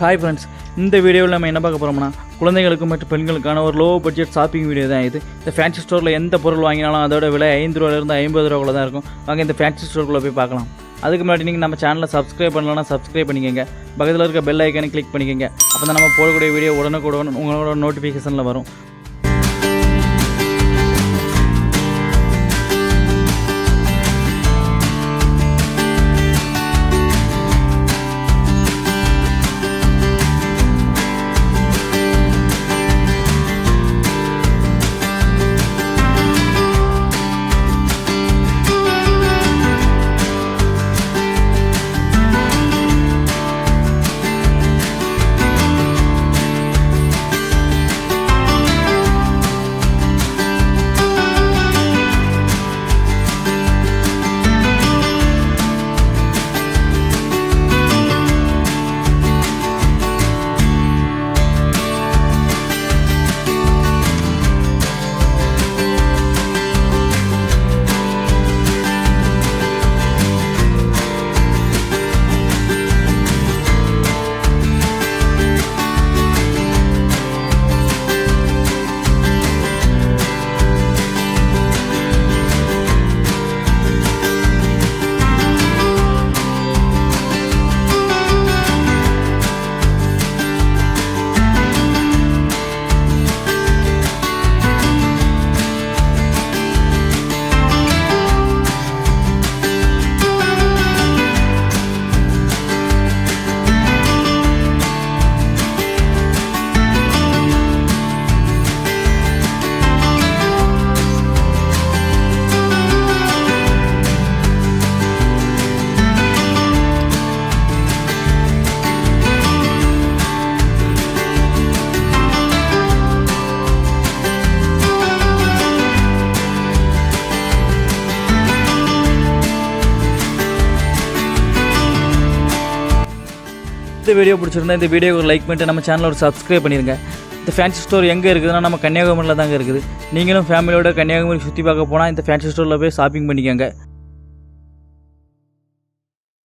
Hi friends, இந்த வீடியோவில் நம்ம என்ன பார்க்க போகிறோம்னா குழந்தைகளுக்கு மற்றும் பெண்களுக்கான ஒரு லோ பட்ஜெட் ஷாப்பிங் வீடியோ தான் இது. இந்த ஃபேன்சி ஸ்டோரில் எந்த பொருள் வாங்கினாலும் அதோட விலை 5 ரூபாயிலிருந்து 50 ரூபாக்குள்ள தான் இருக்கும். வாங்க இந்த ஃபேன்சி ஸ்டோருக்குள்ளே போய் பார்க்கலாம். அதுக்கு முன்னாடி நீங்கள் நம்ம சேனலை சப்ஸ்கிரைப் பண்ணலன்னா சப்ஸ்கிரைப் பண்ணிக்கோங்க. பக்கத்தில் இருக்க பெல் ஐக்கானை கிளிக் பண்ணிக்கோங்க. அப்போ தான் நம்ம போடக்கூடிய வீடியோ உடனுக்குடன் உங்களோட நோட்டிஃபிகேஷனில் வரும். இந்த வீடியோ பிடிச்சிருந்தா இந்த வீடியோக்கு லைக் பண்ணிட்டு நம்ம சேனலை ஒரு சப்ஸ்கிரைப் பண்ணிடுங்க. இந்த ஃபேன்சி ஸ்டோர் எங்கே இருக்குதுன்னா நம்ம கன்னியாகுமரியில் தாங்க இருக்குது. நீங்களும் ஃபேமிலியோட கன்னியாகுமரி சுற்றி பார்க்க போனால் இந்த ஃபேன்சி ஸ்டோரில் போய் ஷாப்பிங் பண்ணிக்கோங்க.